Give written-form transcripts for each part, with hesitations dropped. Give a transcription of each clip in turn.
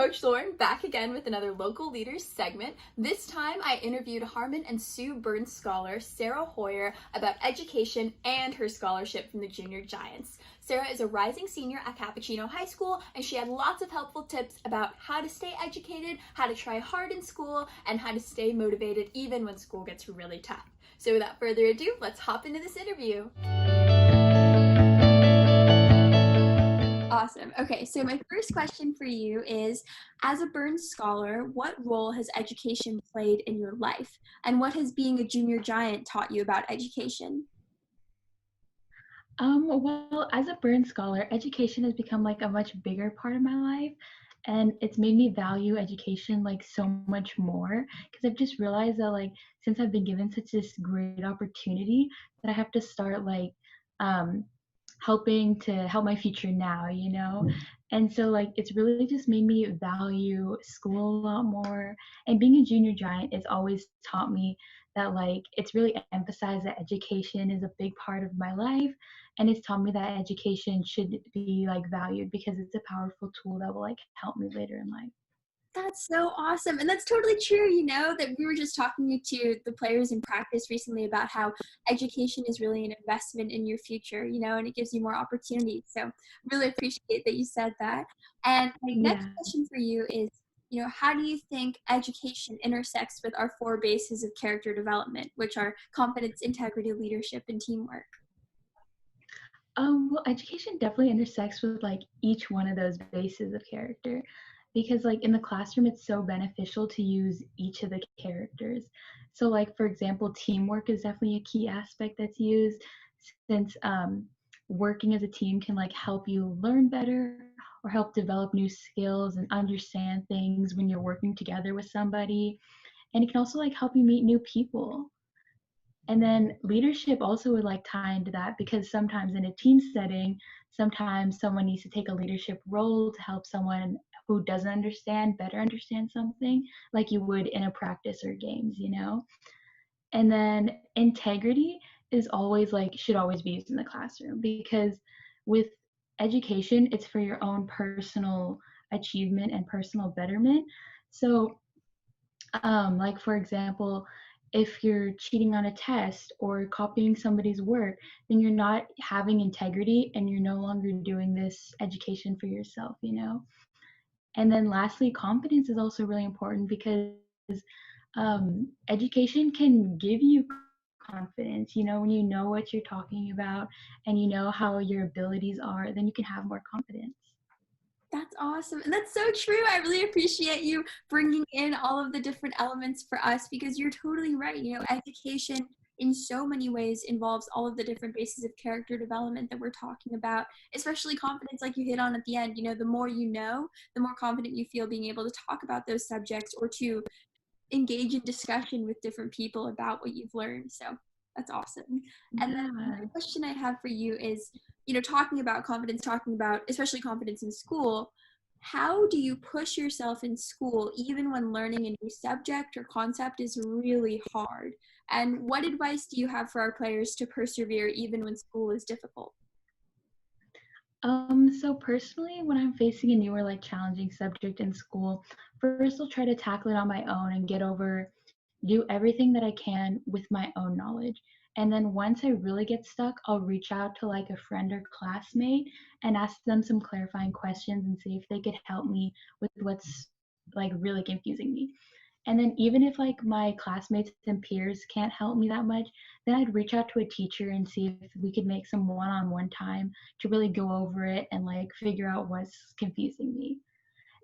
Coach Lauren back again with another Local Leaders segment. This time I interviewed Harmon and Sue Burns scholar Sarah Hoyer about education and her scholarship from the Junior Giants. Sarah is a rising senior at Cappuccino High School, and she had lots of helpful tips about how to stay educated, how to try hard in school, and how to stay motivated even when school gets really tough. So without further ado, let's hop into this interview. Awesome. Okay, so my first question for you is, as a Burns scholar, what role has education played in your life? And what has being a junior giant taught you about education? Well, as a Burns scholar, education has become like a much bigger part of my life, and it's made me value education like so much more because I've just realized that like since I've been given such this great opportunity that I have to start like um helping to help my future now, you know? And so like it's really just made me value school a lot more. And being a junior giant has always taught me that like it's really emphasized that education is a big part of my life, and it's taught me that education should be like valued because it's a powerful tool that will like help me later in life. That's so awesome. And that's totally true, that we were just talking to the players in practice recently about how education is really an investment in your future, and it gives you more opportunities. So really appreciate that you said that. And my next Yeah. question for you is, how do you think education intersects with our four bases of character development, which are confidence, integrity, leadership, and teamwork? Well, education definitely intersects with like each one of those bases of character because like in the classroom it's so beneficial to use each of the characters. So like for example, teamwork is definitely a key aspect that's used since working as a team can like help you learn better or help develop new skills and understand things when you're working together with somebody. And it can also like help you meet new people. And then leadership also would like tie into that because sometimes in a team setting, sometimes someone needs to take a leadership role to help someone who doesn't understand better understand something, like you would in a practice or games, you know? And then integrity is always like, should always be used in the classroom because with education, it's for your own personal achievement and personal betterment. So like for example, if you're cheating on a test or copying somebody's work, then you're not having integrity and you're no longer doing this education for yourself, you know? And then lastly, confidence is also really important because education can give you confidence. You know, when you know what you're talking about and you know how your abilities are, then you can have more confidence. That's awesome. And that's so true. I really appreciate you bringing in all of the different elements for us because you're totally right. Education in so many ways involves all of the different bases of character development that we're talking about, especially confidence, like you hit on at the end. The more you know, the more confident you feel being able to talk about those subjects or to engage in discussion with different people about what you've learned. So that's awesome. And then Yeah. another question I have for you is, talking about confidence, talking about especially confidence in school, how do you push yourself in school even when learning a new subject or concept is really hard? And what advice do you have for our players to persevere even when school is difficult? So personally, when I'm facing a new or like challenging subject in school, first I'll try to tackle it on my own and do everything that I can with my own knowledge. And then once I really get stuck, I'll reach out to like a friend or classmate and ask them some clarifying questions and see if they could help me with what's like really confusing me. And then even if like my classmates and peers can't help me that much, then I'd reach out to a teacher and see if we could make some one-on-one time to really go over it and like figure out what's confusing me.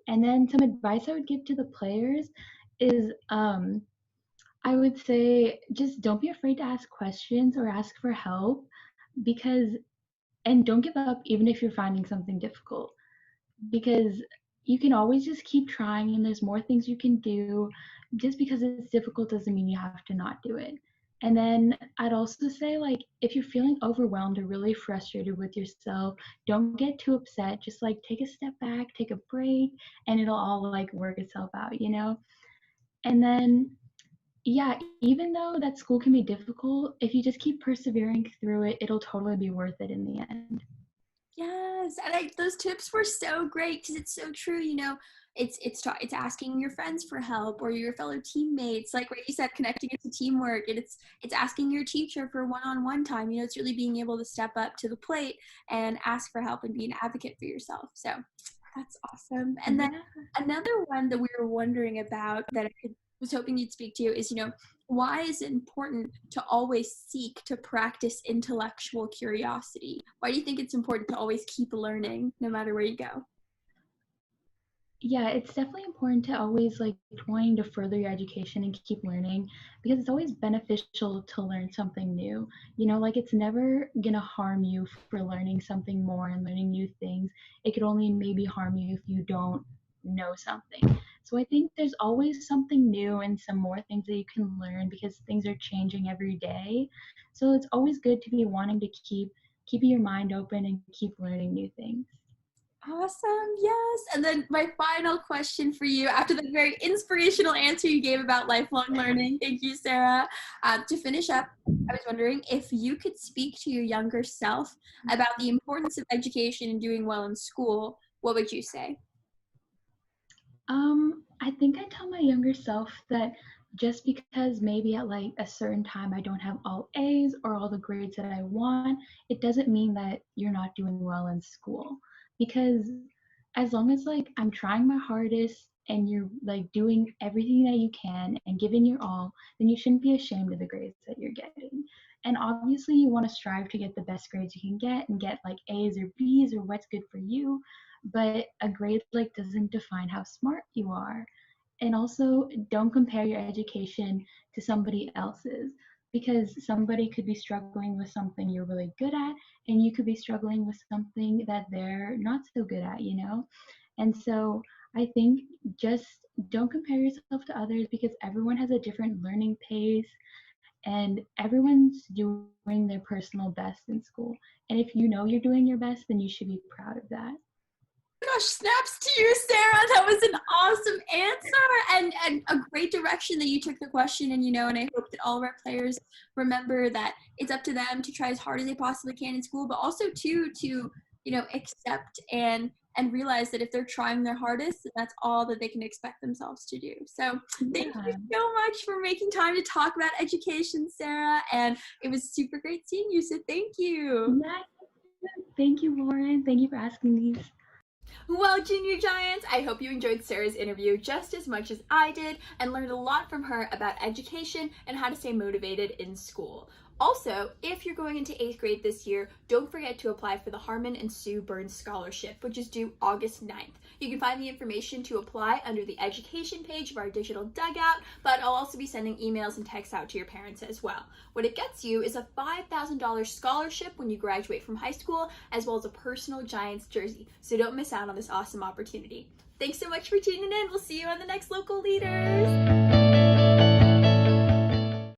And then some advice I would give to the players is I would say just don't be afraid to ask questions or ask for help because and don't give up even if you're finding something difficult because you can always just keep trying and there's more things you can do. Just because it's difficult doesn't mean you have to not do it. And then I'd also say, like, if you're feeling overwhelmed or really frustrated with yourself, don't get too upset. Just like take a step back, take a break, and it'll all like work itself out, you know? And then, yeah, even though that school can be difficult, if you just keep persevering through it, it'll totally be worth it in the end. Yes, and those tips were so great because it's so true. it's asking your friends for help or your fellow teammates, like what you said, connecting it to teamwork. And it's asking your teacher for one-on-one time. It's really being able to step up to the plate and ask for help and be an advocate for yourself. So that's awesome. And then Yeah. another one that we were wondering about that was hoping you'd speak to is, why is it important to always seek to practice intellectual curiosity? Why do you think it's important to always keep learning no matter where you go? Yeah, it's definitely important to always like wanting to further your education and keep learning because it's always beneficial to learn something new. Like it's never gonna harm you for learning something more and learning new things. It could only maybe harm you if you don't know something. So I think there's always something new and some more things that you can learn because things are changing every day. So it's always good to be wanting to keeping your mind open and keep learning new things. Awesome. Yes. And then my final question for you, after the very inspirational answer you gave about lifelong learning, thank you, Sarah. To finish up, I was wondering if you could speak to your younger self about the importance of education and doing well in school, what would you say? I think I tell my younger self that just because maybe at like a certain time I don't have all A's or all the grades that I want, it doesn't mean that you're not doing well in school. Because as long as like I'm trying my hardest and you're like doing everything that you can and giving your all, then you shouldn't be ashamed of the grades that you're getting. And obviously you want to strive to get the best grades you can get and get like A's or B's or what's good for you, but a grade like doesn't define how smart you are. And also don't compare your education to somebody else's because somebody could be struggling with something you're really good at and you could be struggling with something that they're not so good at. And so I think just don't compare yourself to others because everyone has a different learning pace and everyone's doing their personal best in school. And if you know you're doing your best, then you should be proud of that. Gosh, snaps to you, Sarah. That was an awesome answer and a great direction that you took the question. And I hope that all of our players remember that it's up to them to try as hard as they possibly can in school, but also to accept and realize that if they're trying their hardest, that's all that they can expect themselves to do. So thank you Yeah. so much for making time to talk about education, Sarah. And it was super great seeing you. So thank you. Yeah. Thank you, Lauren. Thank you for asking these. Well, Junior Giants, I hope you enjoyed Sarah's interview just as much as I did and learned a lot from her about education and how to stay motivated in school. Also, if you're going into 8th grade this year, don't forget to apply for the Harmon and Sue Burns Scholarship, which is due August 9th. You can find the information to apply under the education page of our digital dugout, but I'll also be sending emails and texts out to your parents as well. What it gets you is a $5,000 scholarship when you graduate from high school, as well as a personal Giants jersey, so don't miss out on this awesome opportunity. Thanks so much for tuning in. We'll see you on the next Local Leaders.